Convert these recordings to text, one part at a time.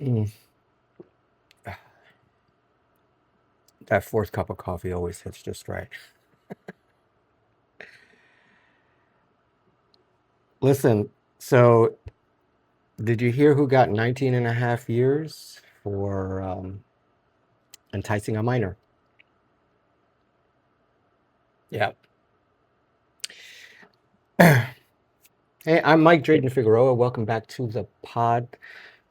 Mm. That fourth cup of coffee always hits just right. Listen, so did you hear who got 19 and a half years for enticing a minor? Yeah. Hey, I'm Mike Dreyden Figueroa. Welcome back to the pod.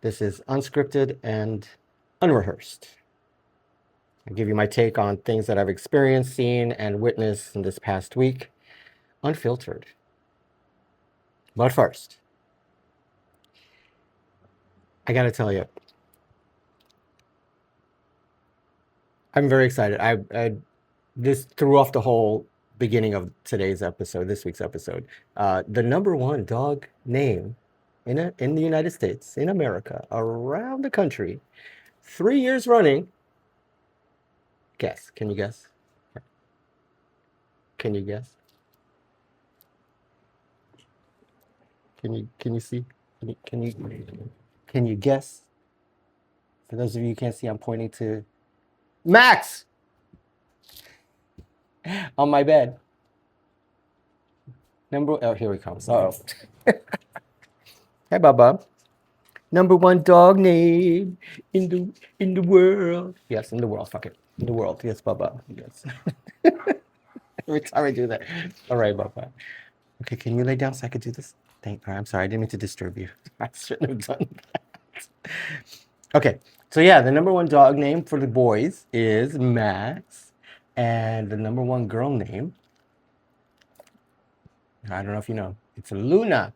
This is Unscripted and Unrehearsed. I give you my take on things that I've experienced, seen, and witnessed in this past week, unfiltered. But first, I gotta tell you, I'm very excited. I this threw off the whole beginning of today's episode, this week's episode. The number one dog name in the United States, in America, around the country, 3 years running. Guess? Can you guess? Can you guess? Can you see? Can you guess? For those of you who can't see, I'm pointing to Max on my bed. Oh, here he comes. Oh, hey, Bubba. Number one dog name in the world. Yes, in the world. Fuck it. In the world. Yes, Bubba. Yes. Every time I do that. All right, Bubba. Okay, can you lay down so I could do this? I'm sorry. I didn't mean to disturb you. I shouldn't have done that. Okay, so yeah, the number one dog name for the boys is Max, and the number one girl name, I don't know if you know, it's Luna.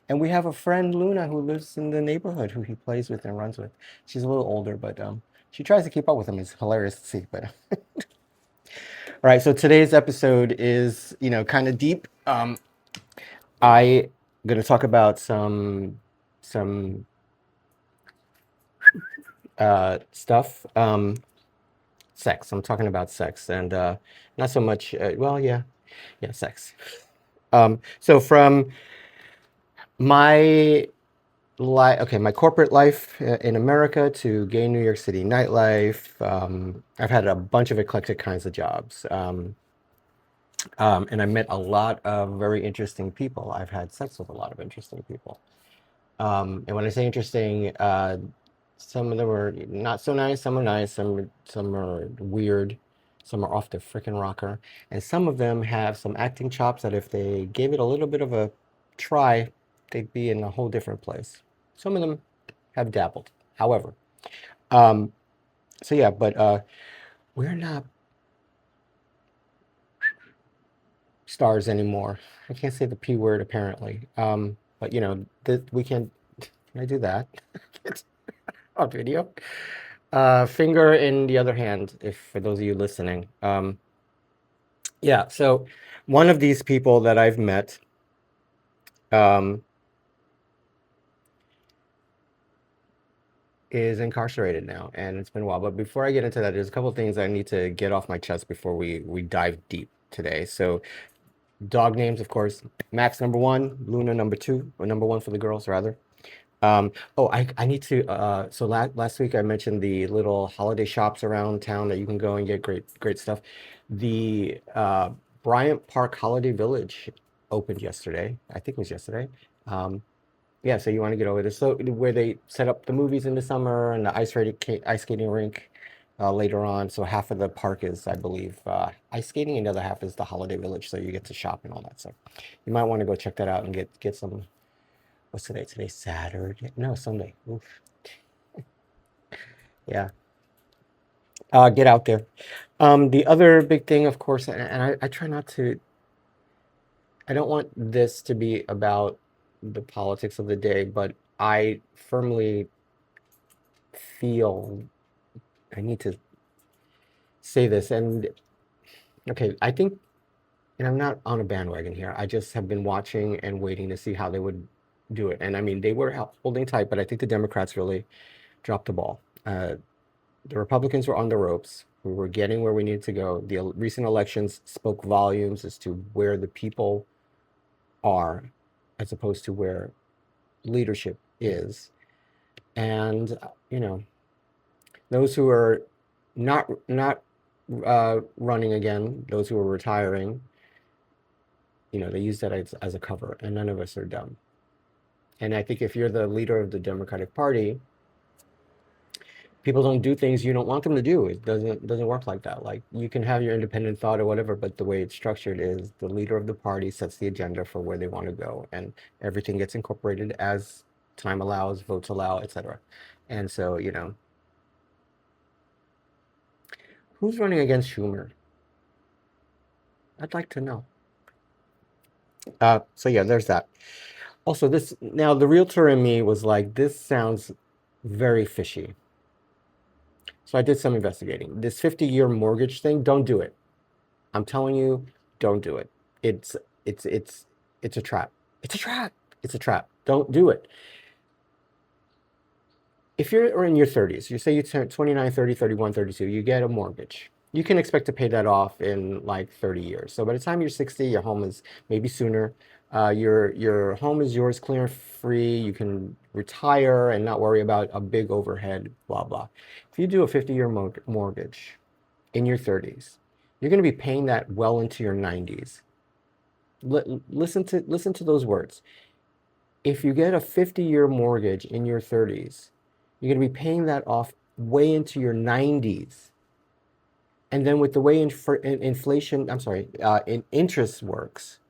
And we have a friend, Luna, who lives in the neighborhood, who he plays with and runs with. She's a little older, but she tries to keep up with him. It's hilarious to see. But all right, so today's episode is, kind of deep. I gonna talk about some stuff. Sex. I'm talking about sex, and not so much. Well, yeah, sex. So from my okay, my corporate life in America to gay New York City nightlife. I've had a bunch of eclectic kinds of jobs, and I met a lot of very interesting people. I've had sex with a lot of interesting people. And when I say interesting, some of them are not so nice, some are nice, some are weird, some are off the freaking rocker, and some of them have some acting chops that if they gave it a little bit of a try, they'd be in a whole different place. Some of them have dabbled. However, um, so yeah, but we're not stars anymore. I can't say the P word apparently. But we can. Can I do that on video? Finger in the other hand, if for those of you listening. Yeah, so one of these people that I've met, um, is incarcerated now, and it's been a while. But before I get into that, there's a couple of things I need to get off my chest before we dive deep today. So dog names, of course, Max number one, Luna number two, or number one for the girls rather. Oh, I need to. So last week I mentioned the little holiday shops around town that you can go and get great stuff. The Bryant Park Holiday Village opened yesterday. I think it was yesterday. Um, yeah, so you want to get over this. So where they set up the movies in the summer and the ice skating rink later on. So half of the park is, I believe, ice skating, and the other half is the Holiday Village. So you get to shop and all that stuff. You might want to go check that out and get some. What's today? Today's Saturday. No, Sunday. Oof. Yeah. Get out there. The other big thing, of course, and I try not to. I don't want this to be about the politics of the day, but I firmly feel I need to say this. And okay, I think, and I'm not on a bandwagon here. I just have been watching and waiting to see how they would do it. And I mean, they were holding tight, but I think the Democrats really dropped the ball. The Republicans were on the ropes. We were getting where we needed to go. The recent elections spoke volumes as to where the people are, as opposed to where leadership is. And those who are not running again, those who are retiring, they use that as a cover, and none of us are dumb. And I think if you're the leader of the Democratic Party, people don't do things you don't want them to do. It doesn't work like that. Like, you can have your independent thought or whatever, but the way it's structured is the leader of the party sets the agenda for where they want to go, and everything gets incorporated as time allows, votes allow, etc. And so, who's running against Schumer? I'd like to know. So yeah, there's that. Also, now the realtor in me was like, this sounds very fishy. So I did some investigating. This 50-year mortgage thing, don't do it. I'm telling you, don't do it. It's it's it's it's a trap. It's a trap. It's a trap. Don't do it. If you're in your 30s, you say you turn 29, 30, 31, 32, you get a mortgage. You can expect to pay that off in like 30 years. So by the time you're 60, your home is maybe sooner. Your home is yours, clear and free. You can retire and not worry about a big overhead, blah, blah. If you do a 50-year mortgage in your 30s, you're going to be paying that well into your 90s. Listen to those words. If you get a 50-year mortgage in your 30s, you're going to be paying that off way into your 90s. And then with the way inflation, in interest works,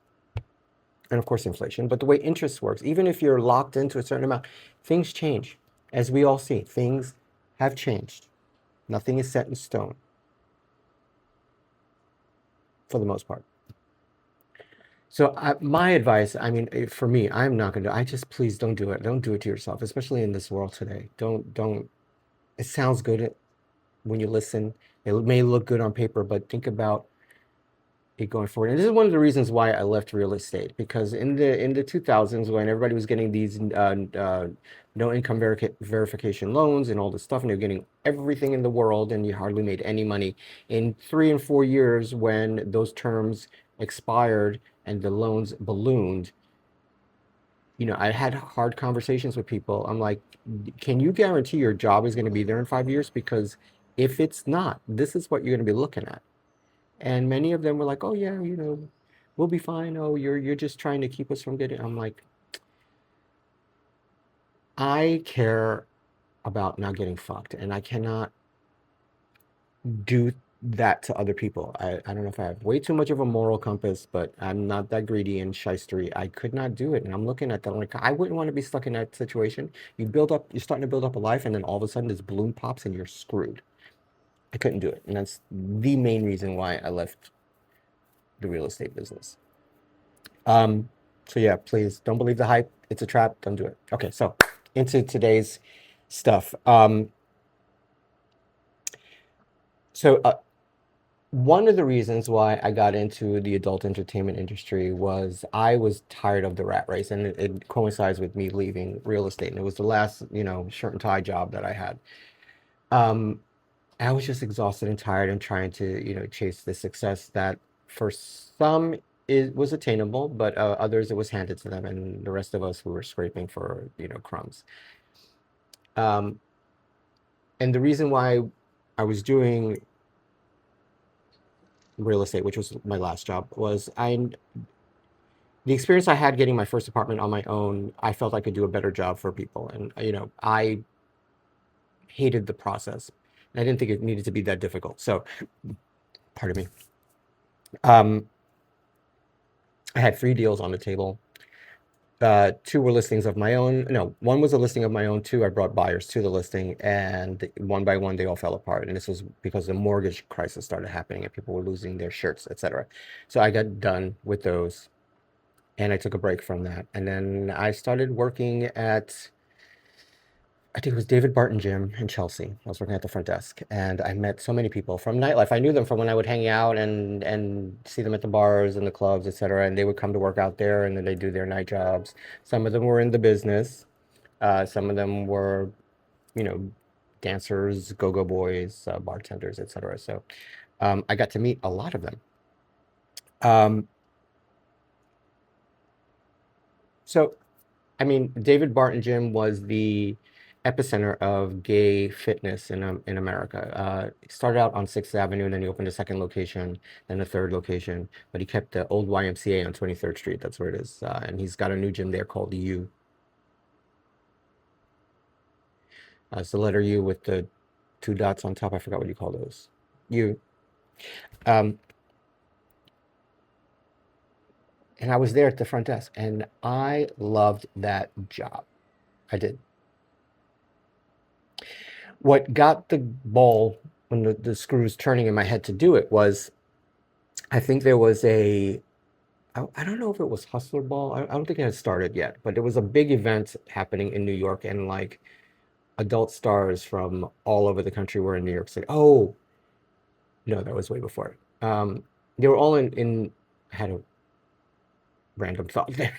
and of course inflation, but the way interest works, even if you're locked into a certain amount, things change. As we all see, things have changed. Nothing is set in stone, for the most part. So my advice, for me, I'm not going to, please don't do it. Don't do it to yourself, especially in this world today. Don't, it sounds good when you listen. It may look good on paper, but think about it going forward. And this is one of the reasons why I left real estate, because in the 2000s, when everybody was getting these no income verification loans and all this stuff, and they're getting everything in the world, and you hardly made any money. In 3 and 4 years, when those terms expired and the loans ballooned, I had hard conversations with people. I'm like, can you guarantee your job is going to be there in 5 years? Because if it's not, this is what you're going to be looking at. And many of them were like, oh yeah, we'll be fine. Oh, you're just trying to keep us from getting. I'm like, I care about not getting fucked, and I cannot do that to other people. I don't know if I have way too much of a moral compass, but I'm not that greedy and shystery. I could not do it. And I'm looking at that, like, I wouldn't want to be stuck in that situation. You're starting to build up a life, and then all of a sudden this balloon pops and you're screwed. I couldn't do it. And that's the main reason why I left the real estate business. So yeah, please don't believe the hype. It's a trap. Don't do it. Okay, so into today's stuff. One of the reasons why I got into the adult entertainment industry was I was tired of the rat race, and it coincides with me leaving real estate, and it was the last, shirt and tie job that I had. I was just exhausted and tired and trying to, chase the success that for some it was attainable, but others it was handed to them, and the rest of us we were scraping for, crumbs. Um, and the reason why I was doing real estate, which was my last job, was the experience I had getting my first apartment on my own. I felt I could do a better job for people, and I hated the process, and I didn't think it needed to be that difficult. So, pardon me. I had 3 deals on the table. 2 were listings of my own. No, 1 was a listing of my own. 2, I brought buyers to the listing, and one by one, they all fell apart. And this was because the mortgage crisis started happening and people were losing their shirts, etc. So I got done with those, and I took a break from that. And then I started working at, I think it was David Barton Gym in Chelsea. I was working at the front desk, and I met so many people from nightlife. I knew them from when I would hang out and see them at the bars and the clubs, etc. And they would come to work out there, and then they do their night jobs. Some of them were in the business. Some of them were, you know, dancers, go-go boys, bartenders, etc. So I got to meet a lot of them. So, I mean, David Barton Gym was the epicenter of gay fitness in America. It started out on 6th Avenue, and then he opened a second location, then a third location. But he kept the old YMCA on 23rd Street. That's where it is. And he's got a new gym there called the U. It's the letter U with the two dots on top. I forgot what you call those. U. Um, and I was there at the front desk, and I loved that job. I did. What got the ball when the screws turning in my head to do it was, I think there was I don't know if it was Hustler Ball. I don't think it had started yet, but there was a big event happening in New York, and like adult stars from all over the country were in New York City. Oh, no, that was way before. They were all in I had a random thought there.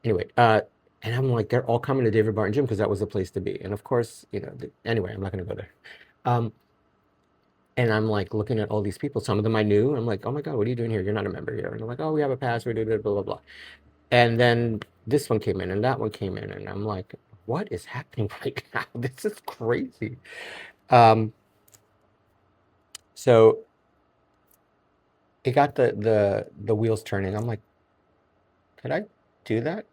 Anyway, and I'm like, they're all coming to David Barton Gym because that was the place to be. And of course, anyway, I'm not going to go there. And I'm like looking at all these people. Some of them I knew. I'm like, oh my God, what are you doing here? You're not a member here. And they're like, oh, we have a pass. We do blah, blah, blah. And then this one came in and that one came in. And I'm like, what is happening right now? This is crazy. So it got the wheels turning. I'm like, could I do that?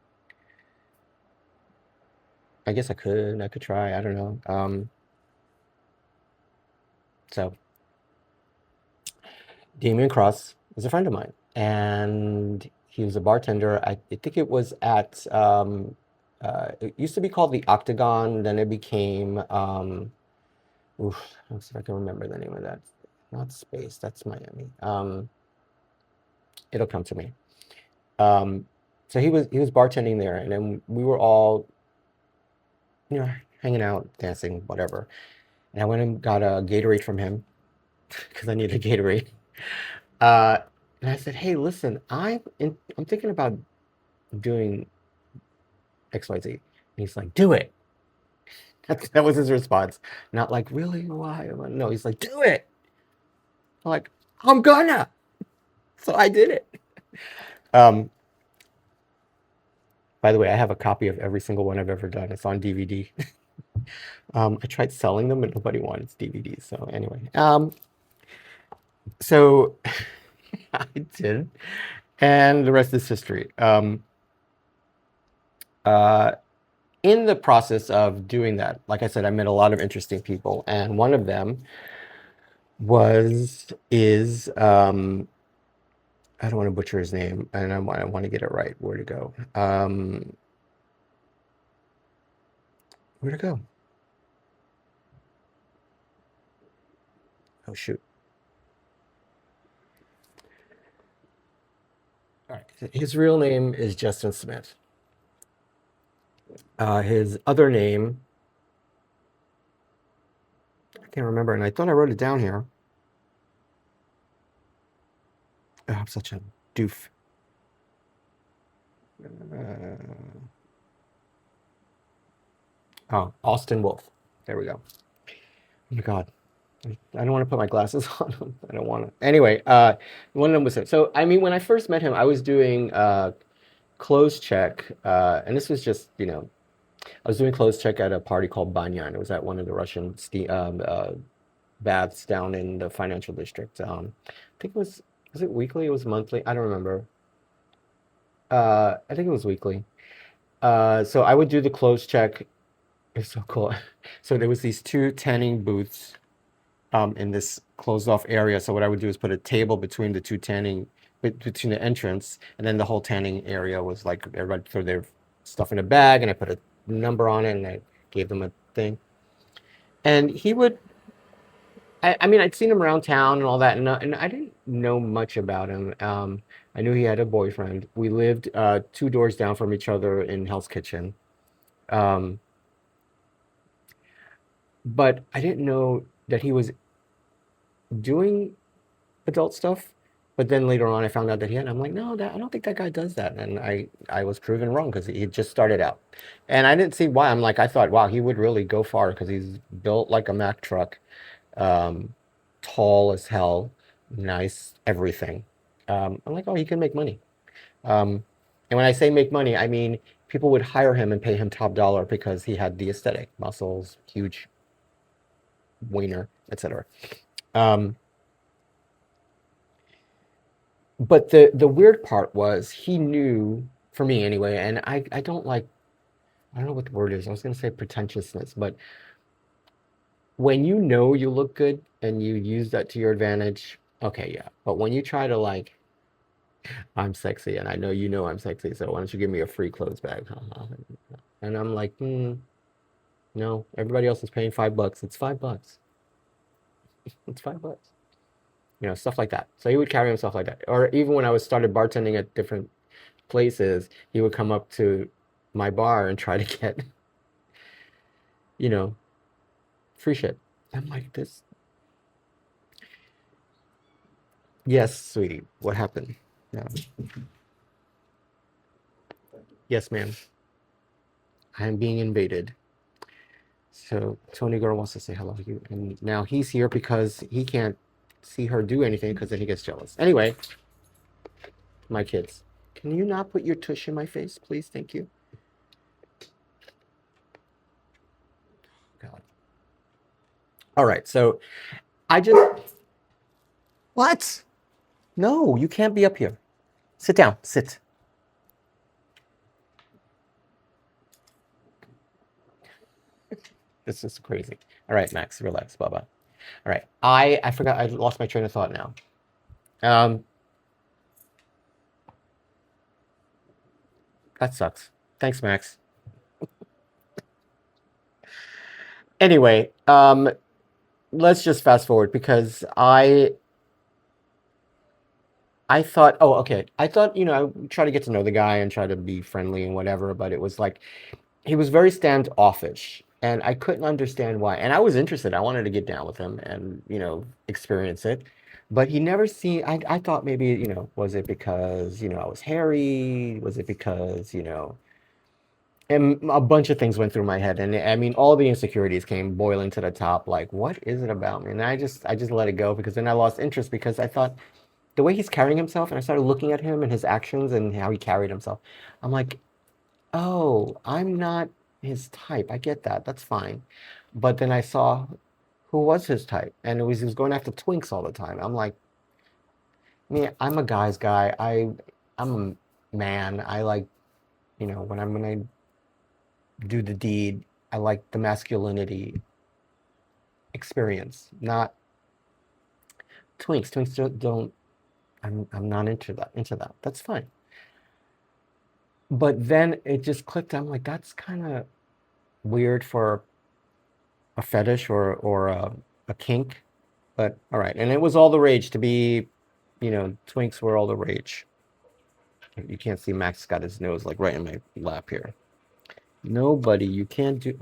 I guess I could try. I don't know. So Damian Cross is a friend of mine, and he was a bartender. I think it was at it used to be called the Octagon, then it became let's see if I can remember the name of that. Not Space, that's Miami. It'll come to me. So he was bartending there, and then we were all hanging out, dancing, whatever. And I went and got a Gatorade from him because I needed a Gatorade. And I said, hey, listen, I'm thinking about doing XYZ. And he's like, do it. That was his response. Not like, really? Why? No, he's like, do it. I'm like, I'm gonna. So I did it. By the way, I have a copy of every single one I've ever done. It's on DVD. I tried selling them, but nobody wanted DVDs. So anyway, so I did, and the rest is history. In the process of doing that, like I said, I met a lot of interesting people, and one of them is I don't want to butcher his name, and I want to get it right. Where to go? Where to go? Oh shoot! All right, his real name is Justin Smith. His other name, I can't remember, and I thought I wrote it down here. Oh, I'm such a doof. Oh, Austin Wolf. There we go. Oh my God. I don't want to put my glasses on. I don't want to. Anyway, one of them was him. So, I mean, when I first met him, I was doing clothes check, and this was just, I was doing clothes check at a party called Banyan. It was at one of the Russian baths down in the financial district. I think was it weekly? It was monthly. I don't remember. I think it was weekly. So I would do the clothes check. It's so cool. So there was these two tanning booths in this closed off area. So what I would do is put a table between the two between the entrance, and then the whole tanning area was like everybody threw their stuff in a bag, and I put a number on it, and I gave them a thing. And he would, I mean, I'd seen him around town and all that, and I didn't know much about him. I knew he had a boyfriend. We lived two doors down from each other in Hell's Kitchen. Um, but I didn't know that he was doing adult stuff. But then later on, I found out that he had. I'm like, no, I don't think that guy does that. And I was proven wrong because he just started out, and I didn't see why. I'm like, I thought, wow, he would really go far because he's built like a Mack truck, um, tall as hell, nice everything. I'm like, oh, he can make money. And when I say make money, I mean people would hire him and pay him top dollar because he had the aesthetic, muscles, huge wiener, etc. Um, but the weird part was he knew, for me anyway, and I don't like, I don't know what the word is. I was gonna say pretentiousness, but when you know you look good and you use that to your advantage, okay, yeah. But when you try to like, I'm sexy and I know you know I'm sexy, so why don't you give me a free clothes bag? And I'm like, no, everybody else is paying $5. It's $5. It's $5. Stuff like that. So he would carry himself like that. Or even when I was started bartending at different places, he would come up to my bar and try to get, you know, free shit. I'm like, this. Yes, sweetie. What happened? Yeah. Yes, ma'am. I am being invaded. So Tony Girl wants to say hello to you. And now he's here because he can't see her do anything because then he gets jealous. Anyway, my kids. Can you not put your tush in my face, please? Thank you. God. All right, so I just... What? No, you can't be up here. Sit down. Sit. This is crazy. All right, Max, relax. Bye-bye. All right. I forgot. I lost my train of thought now. That sucks. Thanks, Max. Anyway, let's just fast forward because I thought, oh, okay. I thought, I would try to get to know the guy and try to be friendly and whatever, but it was like he was very standoffish and I couldn't understand why. And I was interested. I wanted to get down with him and, experience it. But he never seemed, I thought maybe, was it because, I was hairy? Was it because, and a bunch of things went through my head. And I mean, all the insecurities came boiling to the top. Like, what is it about me? And I just let it go because then I lost interest because I thought, the way he's carrying himself, and I started looking at him and his actions and how he carried himself. I'm like, oh, I'm not his type. I get that. That's fine. But then I saw who was his type, and he was going after twinks all the time. I'm like, I'm a guy's guy. I'm a man. I like, when I do the deed, I like the masculinity experience, not twinks. Twinks don't I'm not into that. That's fine. But then it just clicked. I'm like, that's kind of weird for a fetish or a kink. But all right. And it was all the rage to be, twinks were all the rage. You can't see Max got his nose like right in my lap here. Nobody, you can't do.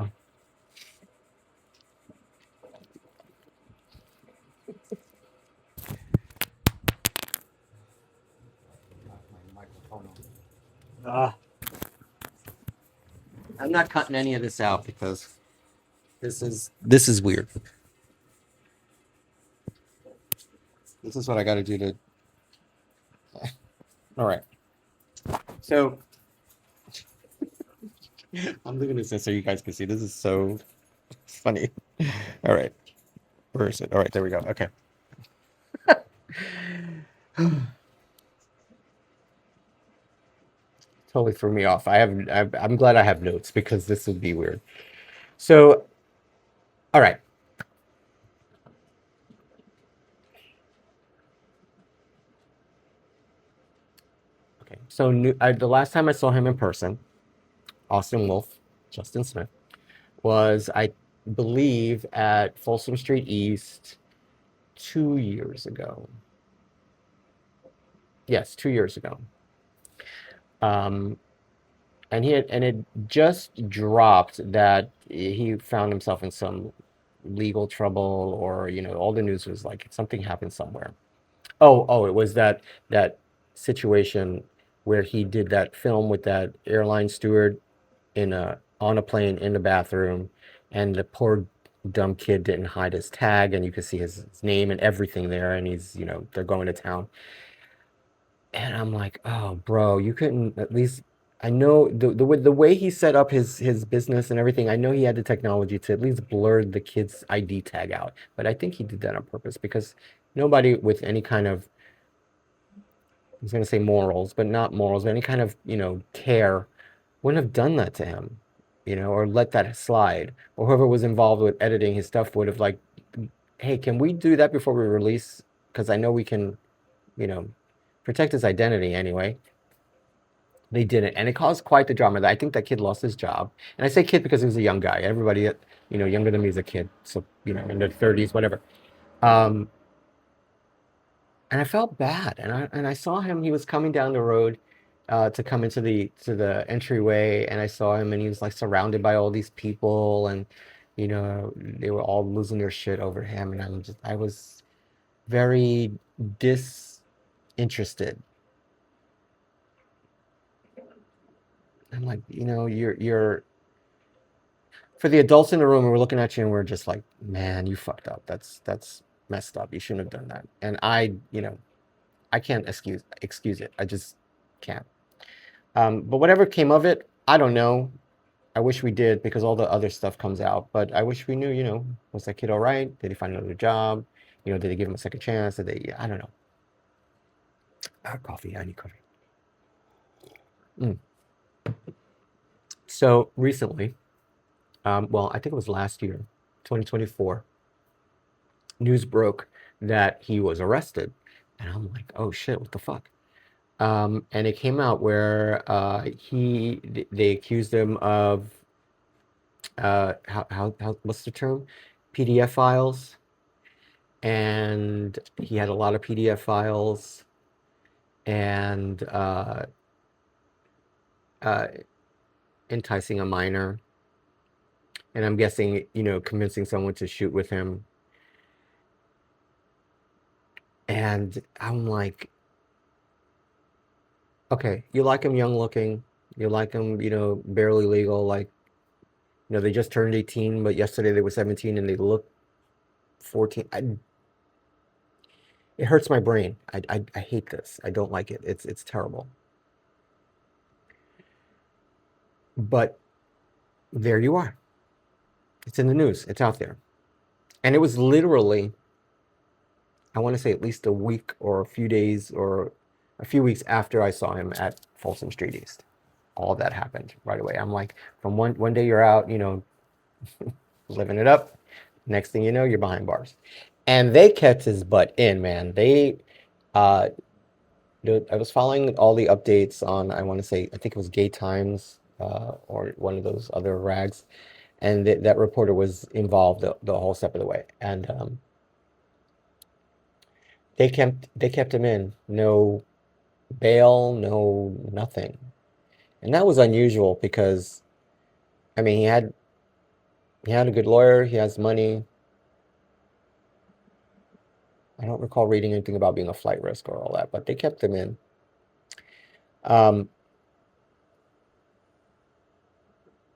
Oh. I'm not cutting any of this out because this is weird. This is what I got to do to. All right. So I'm looking at this so you guys can see. This is so funny. All right. Where is it? All right, there we go. Okay. Totally threw me off. I'm glad I have notes because this would be weird. So, all right. Okay. So the last time I saw him in person, Austin Wolf, Justin Smith, was, I believe, at Folsom Street East 2 years ago. Yes, 2 years ago. Um, and it just dropped that he found himself in some legal trouble, or all the news was like something happened somewhere. Oh, it was that situation where he did that film with that airline steward on a plane in the bathroom, and the poor dumb kid didn't hide his tag, and you could see his name and everything there, and they're going to town. And I'm like, oh, bro, you couldn't at least I know the way he set up his business and everything. I know he had the technology to at least blur the kid's ID tag out, but I think he did that on purpose because nobody with any kind of, I was going to say morals, but not morals, but any kind of, care wouldn't have done that to him, or let that slide. Or whoever was involved with editing his stuff would have like, hey, can we do that before we release? Because I know we can, you know, protect his identity anyway. They didn't, and it caused quite the drama. I think that kid lost his job, and I say kid because he was a young guy. Everybody, younger than me is a kid, so in their 30s, whatever. Um, and I felt bad, and I saw him. He was coming down the road to come into the entryway, and I saw him, and he was like surrounded by all these people, and they were all losing their shit over him, and I was very disinterested. I'm like, you're for the adults in the room, we're looking at you and we're just like, man, you fucked up. That's messed up. You shouldn't have done that. And I can't excuse it. I just can't. But whatever came of it, I don't know. I wish we did because all the other stuff comes out. But I wish we knew, was that kid all right? Did he find another job? Did they give him a second chance? Did they? I don't know. Coffee. I need coffee. Mm. So recently, well, I think it was last year, 2024, news broke that he was arrested. And I'm like, oh shit, what the fuck? And it came out where they accused him of what's the term? PDF files, and he had a lot of PDF files, and uh, enticing a minor, and I'm guessing convincing someone to shoot with him. And I'm like, okay, you like him young looking, you like him, barely legal, like, they just turned 18, but yesterday they were 17 and they look 14. It hurts my brain. I hate this. I don't like it. It's terrible. But there you are. It's in the news. It's out there. And it was literally, I want to say at least a week or a few days or a few weeks after I saw him at Folsom Street East. All of that happened right away. I'm like, from one day you're out, living it up. Next thing you know, you're behind bars. And they kept his butt in, man. I was following all the updates on, I want to say, I think it was Gay Times or one of those other rags. And that reporter was involved the whole step of the way. And they kept him in. No bail, no nothing. And that was unusual because, I mean, he had a good lawyer, he has money. I don't recall reading anything about being a flight risk or all that, but they kept him in. Um,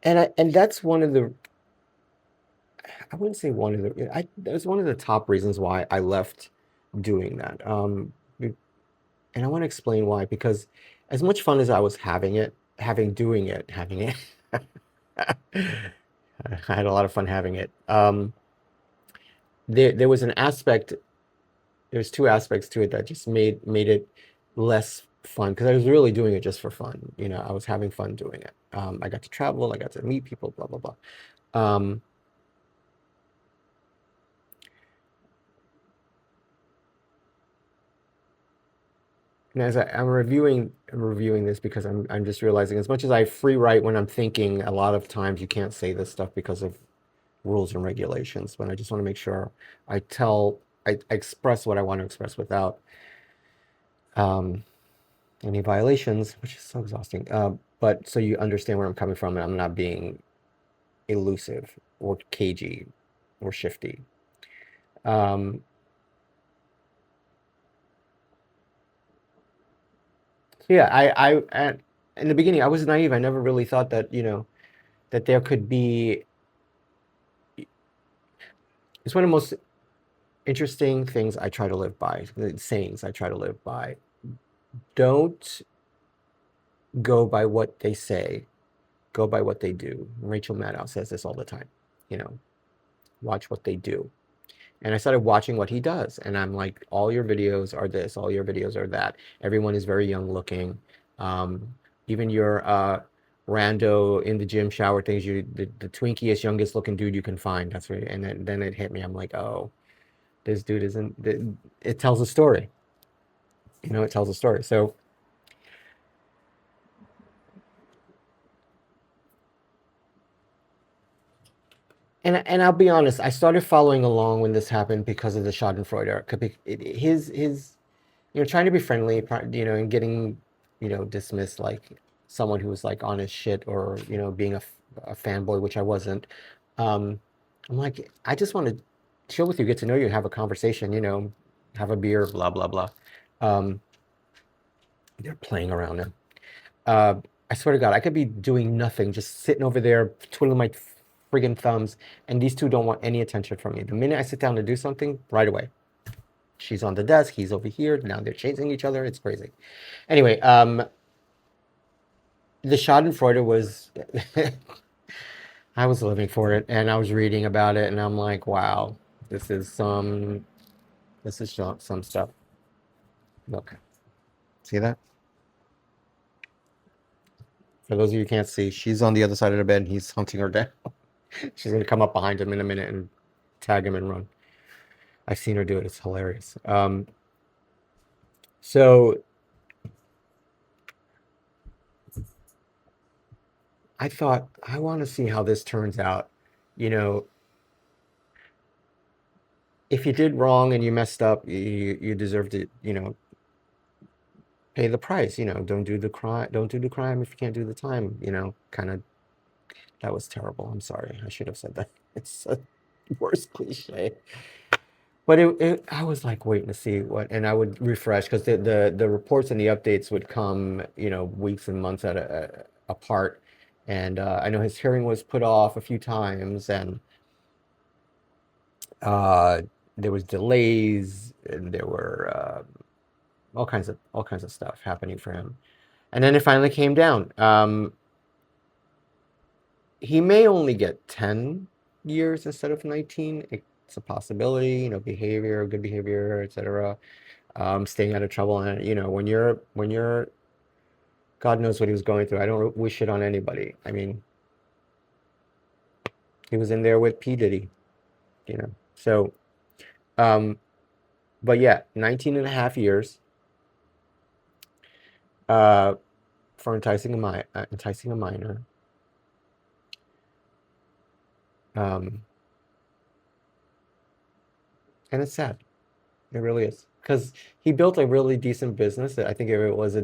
and that's one of the, I wouldn't say one of the, that was one of the top reasons why I left doing that. And I want to explain why, because as much fun as I was having it, having it, I had a lot of fun having it. There was an aspect, there's two aspects to it that just made it less fun because I was really doing it just for fun. I was having fun doing it. I got to travel, I got to meet people, blah blah blah. And as I'm reviewing this because I'm just realizing, as much as I free write when I'm thinking, a lot of times you can't say this stuff because of rules and regulations. But I just want to make sure I express what I want to express without any violations, which is so exhausting. But so you understand where I'm coming from, and I'm not being elusive or cagey or shifty. So yeah, in the beginning I was naive. I never really thought that that there could be. It's one of the most interesting things I try to live by. The sayings I try to live by. Don't go by what they say, go by what they do. Rachel Maddow says this all the time, you know, watch what they do. And I started watching what he does, and I'm like, all your videos are this, all your videos are that. Everyone is very young looking. Um, Even your rando in the gym shower things, the twinkiest, youngest looking dude you can find. That's right. And then it hit me. I'm like, oh, this dude isn't. It tells a story. You know, it tells a story. So, and I'll be honest, I started following along when this happened because of the Schadenfreude arc. His trying to be friendly, and getting, dismissed like someone who was like on his shit, or, being a fanboy, which I wasn't. Um, I'm like, I just want to chill with you, get to know you, have a conversation, have a beer, blah, blah, blah. Um, they're playing around now. Uh, I swear to God, I could be doing nothing, just sitting over there, twiddling my friggin' thumbs, and these two don't want any attention from me. The minute I sit down to do something, right away. She's on the desk, he's over here. Now they're chasing each other. It's crazy. Anyway, the Schadenfreude was, I was living for it, and I was reading about it, and I'm like, wow, this is some stuff. Look, see that? For those of you who can't see, she's on the other side of the bed, and he's hunting her down. She's gonna come up behind him in a minute and tag him and run. I've seen her do it. It's hilarious. So I thought, I want to see how this turns out. You know, if you did wrong and you messed up, you deserve to, pay the price. Don't do the crime. Don't do the crime if you can't do the time. Kind of. That was terrible. I'm sorry. I should have said that. It's the worst cliche. But I was like waiting to see what, and I would refresh because the reports and the updates would come, weeks and months apart. And I know his hearing was put off a few times, and uh, there was delays, and there were all kinds of stuff happening for him. And then it finally came down. He may only get 10 years instead of 19. It's a possibility, behavior, good behavior, etc. Staying out of trouble. And when you're God knows what he was going through. I don't wish it on anybody. I mean, he was in there with P. Diddy, So, um, but yeah, 19 and a half years uh, for enticing a minor. Um, and it's sad. It really is. Because he built a really decent business. I think it was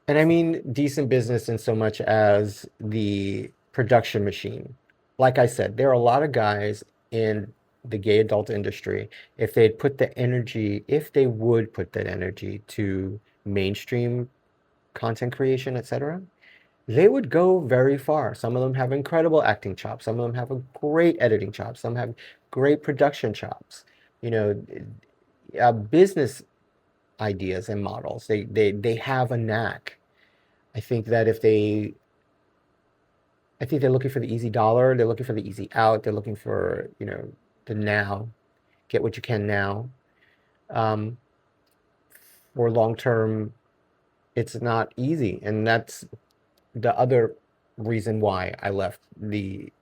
and I mean decent business in so much as the production machine. Like I said, there are a lot of guys in the gay adult industry. If they would put that energy to mainstream content creation, etc., they would go very far. Some of them have incredible acting chops. Some of them have a great editing chops. Some have great production chops. You know, Business ideas and models. They have a knack. I think that I think they're looking for the easy dollar. They're looking for the easy out. They're looking for, the now, get what you can now. Um, for long term, it's not easy, and that's the other reason why I left the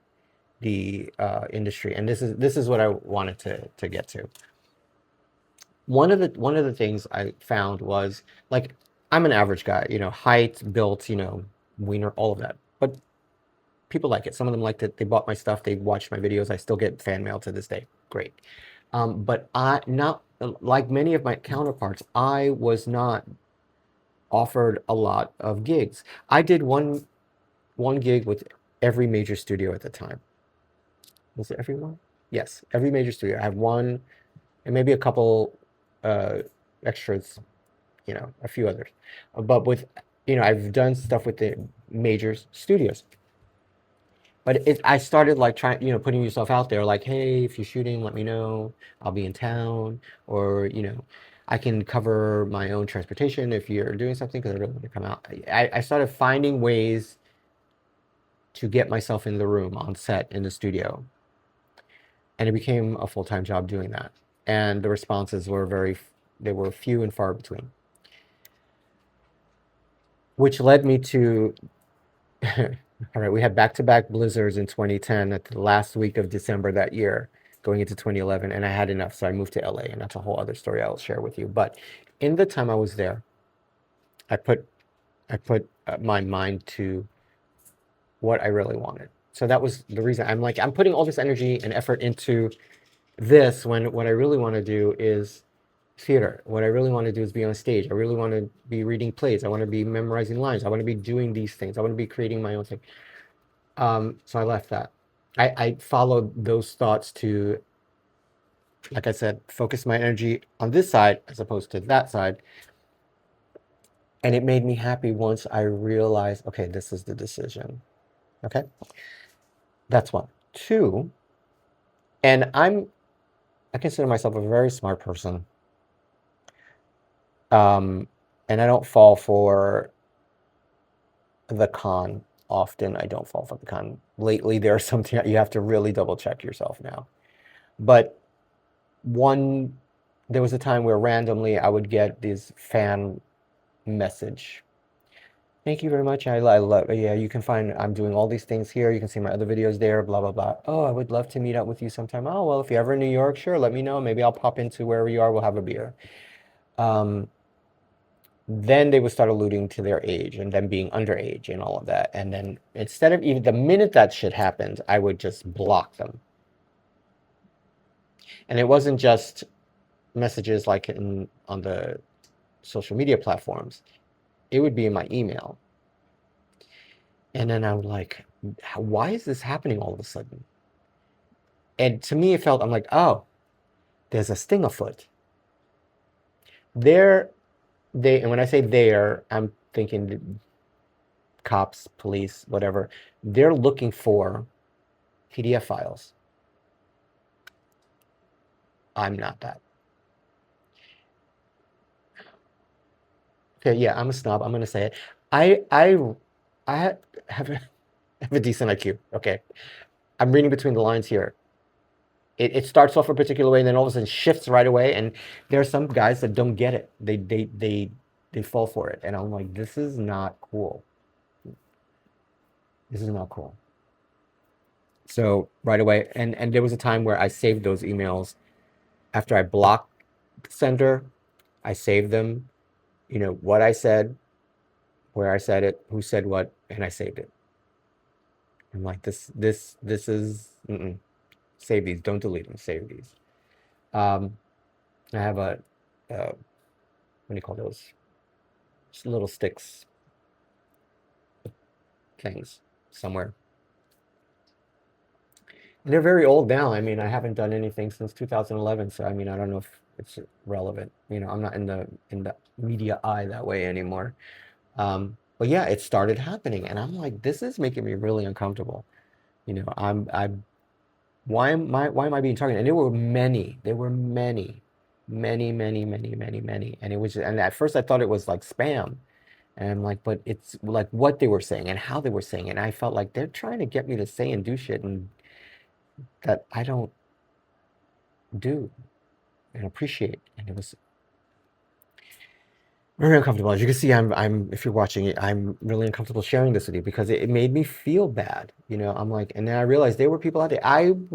industry. And this is what I wanted to get to. One of the things I found was, like, I'm an average guy, height, built, wiener, all of that. But people like it. Some of them liked it. They bought my stuff. They watched my videos. I still get fan mail to this day. Great. But I not like many of my counterparts, I was not offered a lot of gigs. I did one gig with every major studio at the time. Was it everyone? Yes, every major studio. I have one and maybe a couple uh, extras, a few others. But I've done stuff with the major studios. But I started like trying, putting yourself out there, like, hey, if you're shooting, let me know. I'll be in town, or I can cover my own transportation if you're doing something because I don't want to come out. I started finding ways to get myself in the room on set in the studio, and it became a full-time job doing that. And the responses were they were few and far between, which led me to all right, we had back-to-back blizzards in 2010 at the last week of December that year, going into 2011, and I had enough, so I moved to LA, and that's a whole other story I'll share with you. But in the time I was there, I put my mind to what I really wanted. So that was the reason I'm like, I'm putting all this energy and effort into this when what I really want to do is theater. What I really want to do is be on stage. I really want to be reading plays. I want to be memorizing lines. I want to be doing these things. I want to be creating my own thing. So I left that. I followed those thoughts to, like I said, focus my energy on this side as opposed to that side. And it made me happy once I realized, okay, this is the decision. Okay. That's one. Two, and I consider myself a very smart person. And I don't fall for the con often. I don't fall for the con. Lately, there's something you have to really double check yourself now. But there was a time where randomly I would get this fan message. Thank you very much. I love, yeah, you can find, I'm doing all these things here. You can see my other videos there, blah, blah, blah. Oh, I would love to meet up with you sometime. Oh, well, if you're ever in New York, sure, let me know. Maybe I'll pop into wherever you are. We'll have a beer. Then they would start alluding to their age and them being underage and all of that. And then instead of even the minute that shit happened, I would just block them. And it wasn't just messages like on the social media platforms. It would be in my email. And then I would like, why is this happening all of a sudden? And to me, it felt, I'm like, oh, there's a sting afoot. And when I say there, I'm thinking cops, police, whatever. They're looking for PDF files. I'm not that. Okay, yeah, I'm a snob. I'm gonna say it. I have a decent IQ. Okay, I'm reading between the lines here. It starts off a particular way and then all of a sudden shifts right away. And there are some guys that don't get it. They fall for it. And I'm like, this is not cool. This is not cool. So right away, and there was a time where I saved those emails after I blocked the sender. I saved them, what I said, where I said it, who said what, and I saved it. I'm like, this is, save these, don't delete them, save these. I have what do you call those? Just little sticks things somewhere. And they're very old now. I mean, I haven't done anything since 2011, so I mean, I don't know if it's relevant. I'm not in the media eye that way anymore. But yeah, it started happening, and I'm like, this is making me really uncomfortable. Why am I being targeted? And there were many, many, many, many, many, many, and at first I thought it was like spam, and I'm like, but it's like what they were saying and how they were saying it, and I felt like they're trying to get me to say and do shit and that I don't do and appreciate, and it was very uncomfortable. As you can see, I'm if you're watching it, I'm really uncomfortable sharing this with you because it made me feel bad. I'm like, and then I realized there were people out there. I don't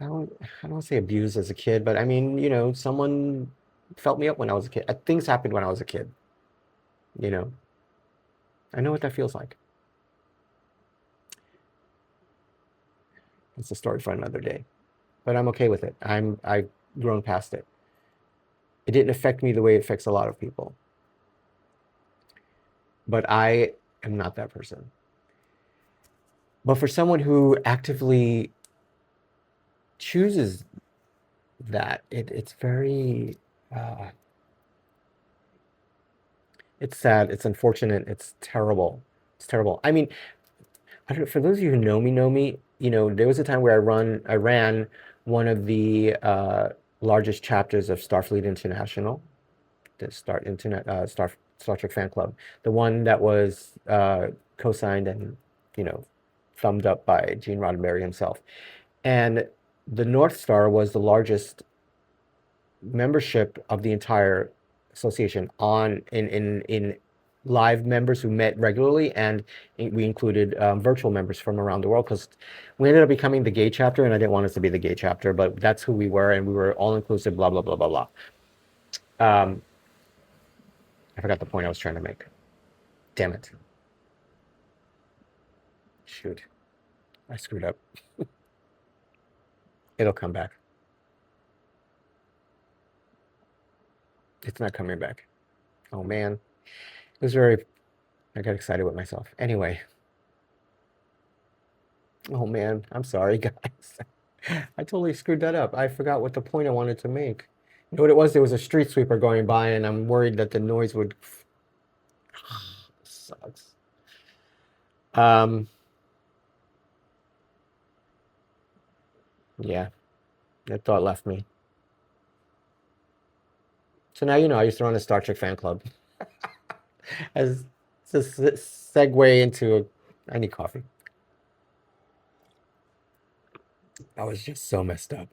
want to say abused as a kid, but I mean, someone felt me up when I was a kid. Things happened when I was a kid. I know what that feels like. It's a story for another day, but I'm okay with it. I've grown past it. It didn't affect me the way it affects a lot of people, but I am not that person. But for someone who actively chooses that, it's very, it's sad, it's unfortunate, it's terrible. It's terrible. I mean, I don't know, for those of you who know me, there was a time where I ran one of the largest chapters of Starfleet International, the Star Trek fan club, the one that was co-signed and, you know, thumbed up by Gene Roddenberry himself. And the North Star was the largest membership of the entire association in live members who met regularly, and we included virtual members from around the world, because we ended up becoming the gay chapter, and I didn't want us to be the gay chapter, but that's who we were, and we were all inclusive, blah blah blah blah blah. I forgot the point I was trying to make. Damn it. Shoot. I screwed up. It'll come back. It's not coming back. Oh man. It was very, I got excited with myself. Anyway. Oh man, I'm sorry, guys. I totally screwed that up. I forgot what the point I wanted to make. You know what it was? There was a street sweeper going by, and I'm worried that the noise would. Sucks. Yeah, that thought left me. So now you know I used to run a Star Trek fan club. As this segue into, I need coffee. I was just so messed up.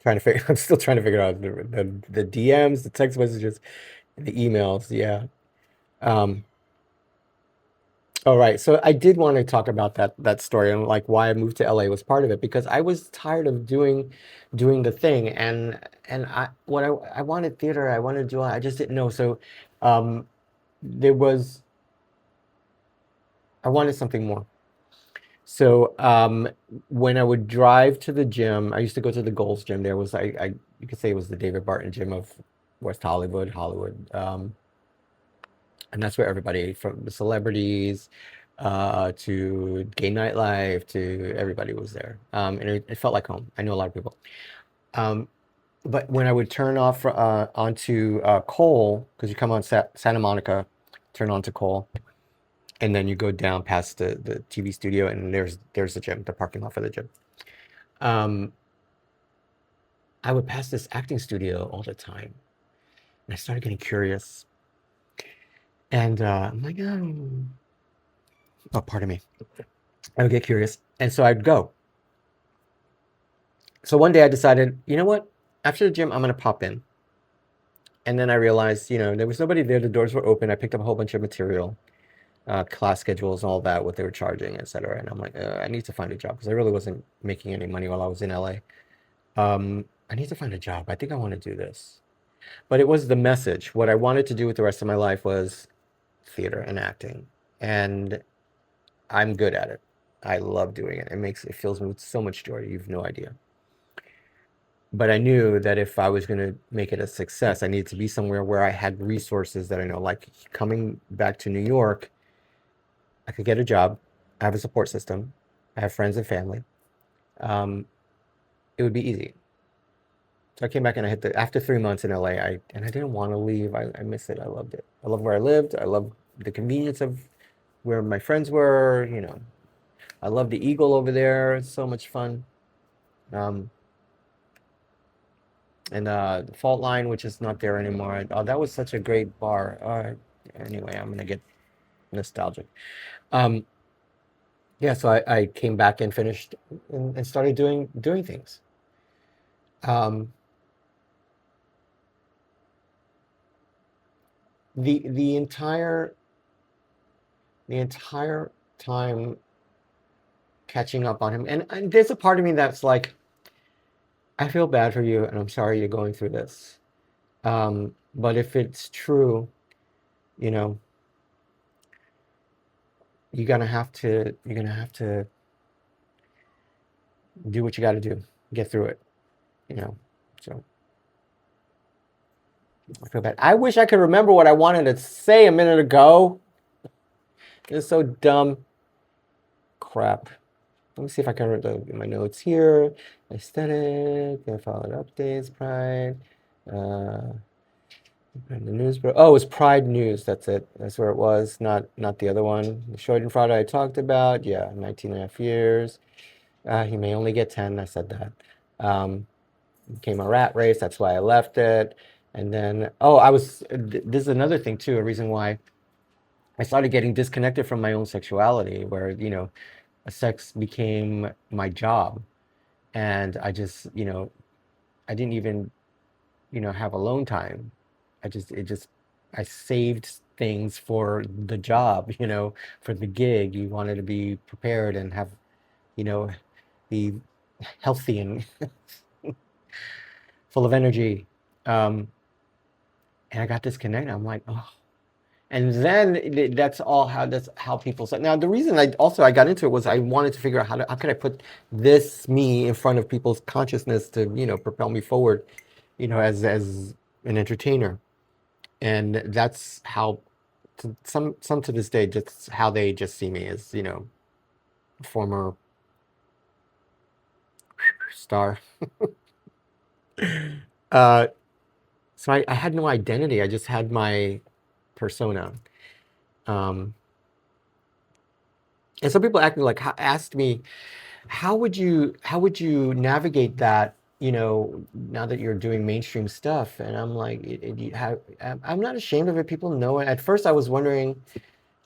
I'm still trying to figure out the DMs, the text messages, the emails. Yeah. All right. So I did want to talk about that story, and like why I moved to LA was part of it, because I was tired of doing the thing, and I wanted theater, I wanted to do, I just didn't know. So there was, I wanted something more. So when I would drive to the gym, I used to go to the Gold's Gym. There was, you could say it was the David Barton gym of West Hollywood. And that's where everybody from the celebrities to gay nightlife to everybody was there. And it felt like home. I know a lot of people. But when I would turn off onto Cole, because you come on Santa Monica, turn onto Cole, and then you go down past the TV studio, and there's the gym, the parking lot for the gym. I would pass this acting studio all the time, and I started getting curious. And I'm like, oh, pardon me. I would get curious, and so I'd go. So one day I decided, you know what? After the gym, I'm gonna pop in. And then I realized, you know, there was nobody there. The doors were open. I picked up a whole bunch of material, class schedules, and all that, what they were charging, etc. And I'm like, I need to find a job, because I really wasn't making any money while I was in LA. I need to find a job. I think I want to do this. But it was the message. What I wanted to do with the rest of my life was theater and acting, and I'm good at it. I love doing it. It fills me with so much joy. You've no idea. But I knew that if I was going to make it a success, I needed to be somewhere where I had resources that I know, like coming back to New York, I could get a job. I have a support system. I have friends and family. It would be easy. So I came back, and I hit after 3 months in LA, I didn't want to leave. I miss it. I loved it. I love where I lived. I love the convenience of where my friends were, you know. I love the Eagle over there. It's so much fun. And the Fault Line, which is not there anymore. Oh, that was such a great bar. Anyway, I'm gonna get nostalgic. Yeah, so I came back and finished and started doing things. The entire time catching up on him, and there's a part of me that's like, I feel bad for you, and I'm sorry you're going through this. But if it's true, you know, you're gonna have to do what you got to do, get through it, you know. So I feel bad. I wish I could remember what I wanted to say a minute ago. It's so dumb. Crap. Let me see if I can read my notes here. Aesthetic, followed updates, pride. And the news, bro. Oh, it was Pride News. That's it. That's where it was. Not the other one. The Schadenfreude I talked about. Yeah, 19 and a half years. He may only get 10. I said that. Became a rat race. That's why I left it. And then, oh, this is another thing too, a reason why I started getting disconnected from my own sexuality, where, sex became my job. And I just, I didn't even, have alone time. I saved things for the job, for the gig. You wanted to be prepared and have, you know, be healthy and full of energy. Um, and I got disconnected. I'm like, oh. And then that's how people say. Now, the reason I got into it was I wanted to figure out how could I put this me in front of people's consciousness to, propel me forward, as an entertainer. And that's how some to this day, just how they just see me as, former star. uh so I had no identity. I just had my persona. um and some people asked me, how would you navigate that, now that you're doing mainstream stuff? And I'm like, I'm not ashamed of it. People know it. At first I was wondering,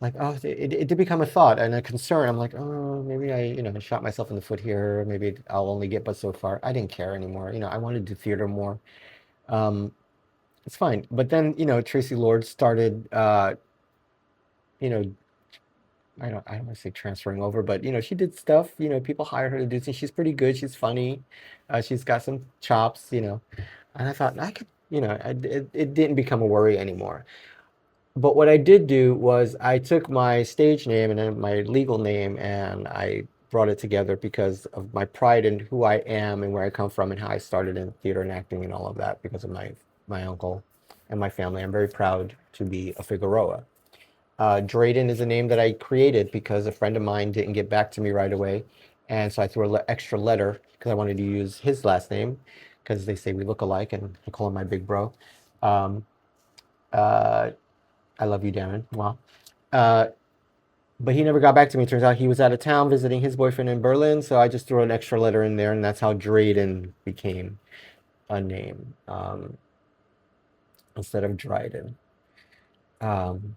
like, oh, it did become a thought and a concern. I'm like, oh, maybe I, shot myself in the foot here. Maybe I'll only get but so far. I didn't care anymore. I wanted to do theater more. Um, it's fine. But then, Tracy Lord started, you know, I don't want to say transferring over, but, she did stuff. People hire her to do things. She's pretty good. She's funny. She's got some chops. And I thought I could, it didn't become a worry anymore. But what I did do was I took my stage name and then my legal name and I brought it together because of my pride in who I am and where I come from and how I started in theater and acting and all of that, because of my uncle and my family. I'm very proud to be a Figueroa. Dreyden is a name that I created because a friend of mine didn't get back to me right away. And so I threw an extra letter because I wanted to use his last name, because they say we look alike and I call him my big bro. Um, uh, I love you, Darren. Wow. Uh, but he never got back to me. Turns out he was out of town visiting his boyfriend in Berlin. So I just threw an extra letter in there, and that's how Drayden became a name, instead of Dryden. Um,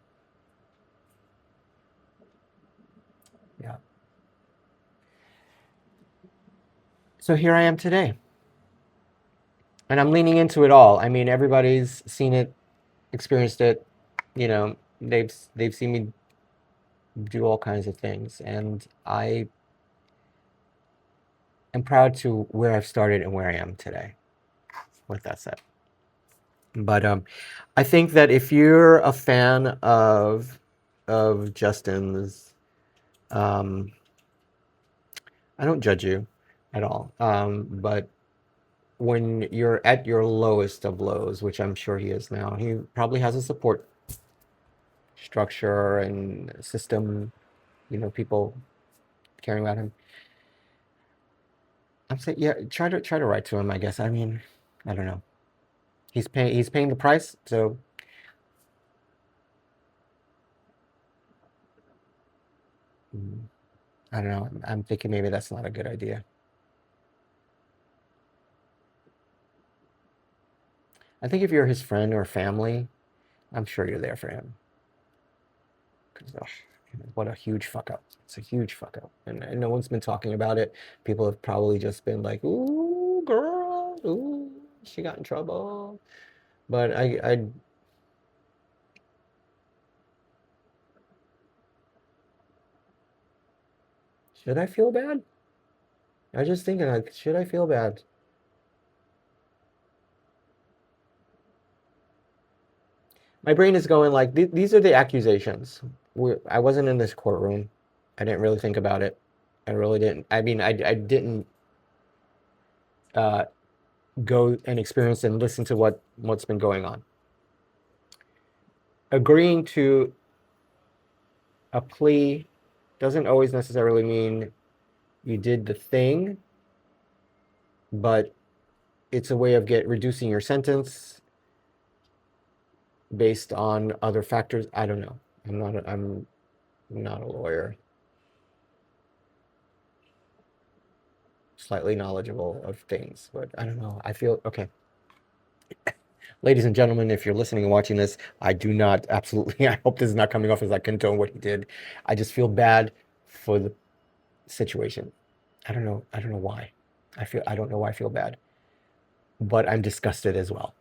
yeah. So here I am today, and I'm leaning into it all. I mean, everybody's seen it, experienced it. They've seen me do all kinds of things, and I am proud to where I've started and where I am today. With that said. But I think that if you're a fan of Justin's, um, I don't judge you at all. But when you're at your lowest of lows, which I'm sure he is now, he probably has a support structure and system, people caring about him. I'm saying, yeah, try to write to him, I guess. I mean, I don't know. He's paying the price, so I don't know. I'm thinking maybe that's not a good idea. I think if you're his friend or family, I'm sure you're there for him. Because what a huge fuck up. It's a huge fuck up. And no one's been talking about it. People have probably just been like, ooh, girl, ooh, she got in trouble. But should I feel bad? I was just thinking, like, should I feel bad? My brain is going like, these are the accusations. I wasn't in this courtroom. I didn't really think about it. I really didn't. I mean, I didn't uh, go and experience and listen to what's been going on. Agreeing to a plea doesn't always necessarily mean you did the thing, but it's a way of reducing your sentence. based on other factors. I don't know. I'm not a lawyer. Slightly knowledgeable of things, but I don't know. I feel okay. Ladies and gentlemen, if you're listening and watching this, I do not absolutely, I hope this is not coming off as I condone what he did. I just feel bad for the situation. I don't know why. I don't know why I feel bad, but I'm disgusted as well.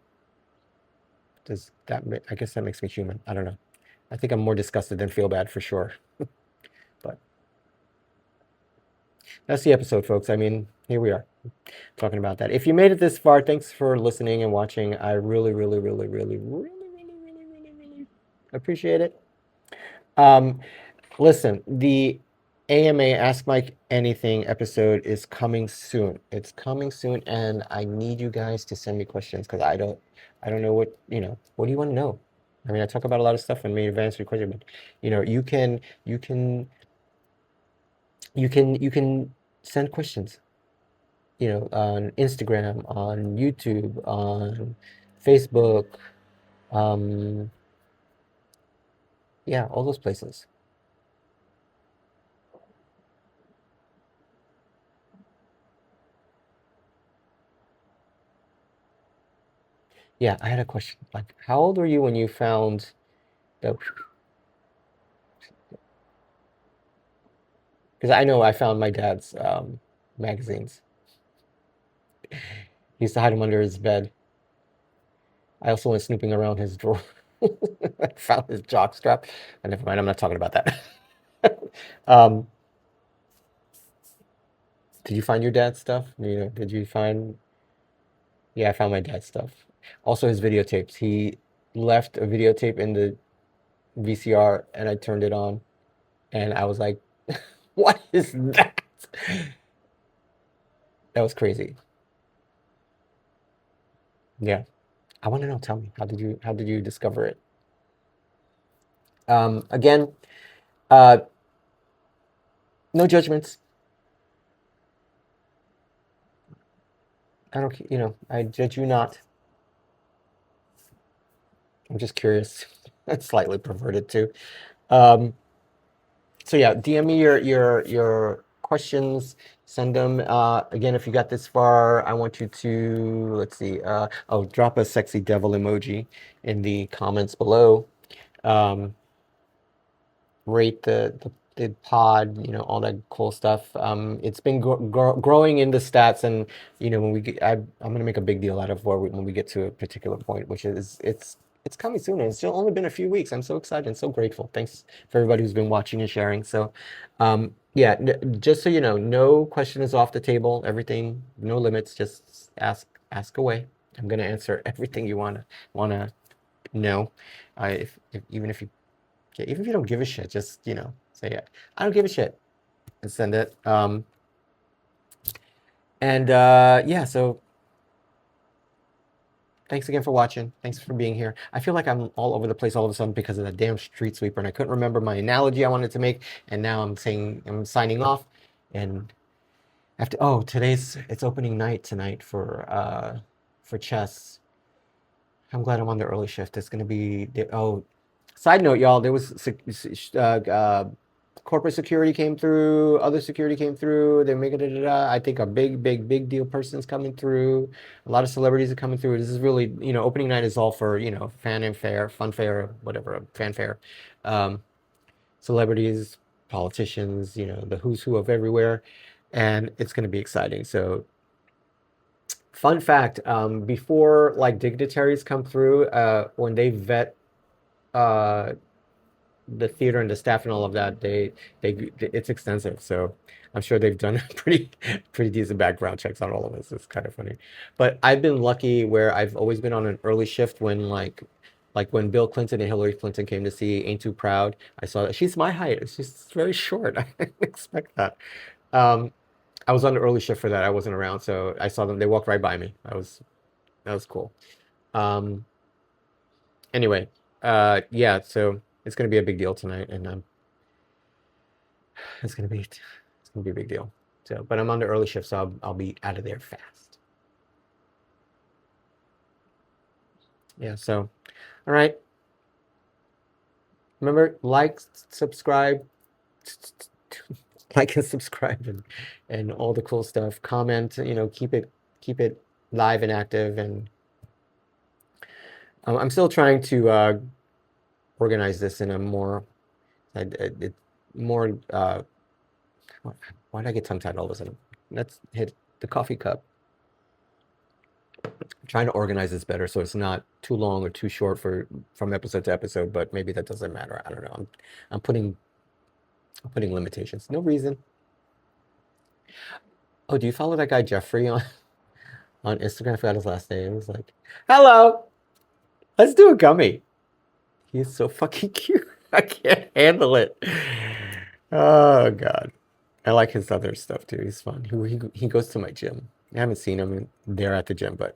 Does that, I guess that makes me human. I don't know. I think I'm more disgusted than feel bad for sure. But that's the episode, folks. I mean, here we are talking about that. If you made it this far, thanks for listening and watching. I really, really, really, really, really, really, really, really, really appreciate it. Listen, the AMA Ask Mike Anything episode is coming soon. It's coming soon, and I need you guys to send me questions because I don't know what, what do you want to know? I mean, I talk about a lot of stuff and may advance your question, but you can send questions, on Instagram, on YouTube, on Facebook, um, yeah, all those places. Yeah, I had a question. Like, how old were you when you found the? Because I know I found my dad's magazines. He used to hide them under his bed. I also went snooping around his drawer. I found his jock strap. And never mind, I'm not talking about that. um, did you find your dad's stuff? Did you find? Yeah, I found my dad's stuff. Also, his videotapes. He left a videotape in the VCR, and I turned it on, and I was like, "What is that?" That was crazy. Yeah, I want to know. Tell me, how did you discover it? Again, uh, no judgments. I don't, I judge you not. I'm just curious. That's slightly perverted too. Um, so yeah, DM me your questions. Send them. Again, if you got this far, I want you to, let's see. I'll drop a sexy devil emoji in the comments below. Um, Rate the pod, all that cool stuff. It's been growing in the stats, and when I'm gonna make a big deal out of when we get to a particular point, which is it's coming soon, and it's still only been a few weeks. I'm so excited and so grateful. Thanks for everybody who's been watching and sharing. So, yeah, just so you know, no question is off the table. Everything, no limits. Just ask away. I'm gonna answer everything you wanna know. Even if you yeah, even if you don't give a shit, just, say it. I don't give a shit and send it. And yeah, so thanks again for watching. Thanks for being here. I feel like I'm all over the place all of a sudden because of that damn street sweeper, and I couldn't remember my analogy I wanted to make, and now I'm signing off. And it's opening night tonight for chess. I'm glad I'm on the early shift. It's gonna be side note, y'all. There was corporate security came through, other security came through. They're making it. I think a big deal person's coming through. A lot of celebrities are coming through. This is really, opening night is all for fan and fair, fun fair, whatever, fanfare. Um, Celebrities, politicians, the who's who of everywhere, and it's gonna be exciting. So fun fact, before like dignitaries come through, when they vet uh, the theater and the staff and all of that, it's extensive. So I'm sure they've done pretty decent background checks on all of this. It's kind of funny. But I've been lucky where I've always been on an early shift when like when Bill Clinton and Hillary Clinton came to see Ain't Too Proud. I saw that she's my height. She's very short. I didn't expect that. Um, I was on the early shift for that. I wasn't around, so I saw them. They walked right by me. That was cool. Um, anyway, yeah, so it's gonna be a big deal tonight, and it's gonna be a big deal. So, but I'm on the early shift, so I'll be out of there fast. Yeah. So, all right. Remember, like, subscribe, like and subscribe, and all the cool stuff. Comment, keep it live and active. And I'm still trying to organize this in a more, more. Why did I get tongue tied all of a sudden? Let's hit the coffee cup. I'm trying to organize this better so it's not too long or too short from episode to episode, but maybe that doesn't matter. I don't know. I'm putting limitations. No reason. Oh, do you follow that guy Jeffrey on Instagram? I forgot his last name. It was like, hello, let's do a gummy. He's so fucking cute. I can't handle it. Oh God. I like his other stuff too. He's fun. He goes to my gym. I haven't seen him there at the gym, but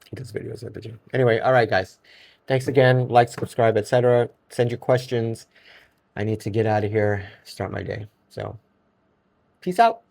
he does videos at the gym. Anyway, all right, guys. Thanks again. Like, subscribe, etc. Send your questions. I need to get out of here, start my day. So, peace out.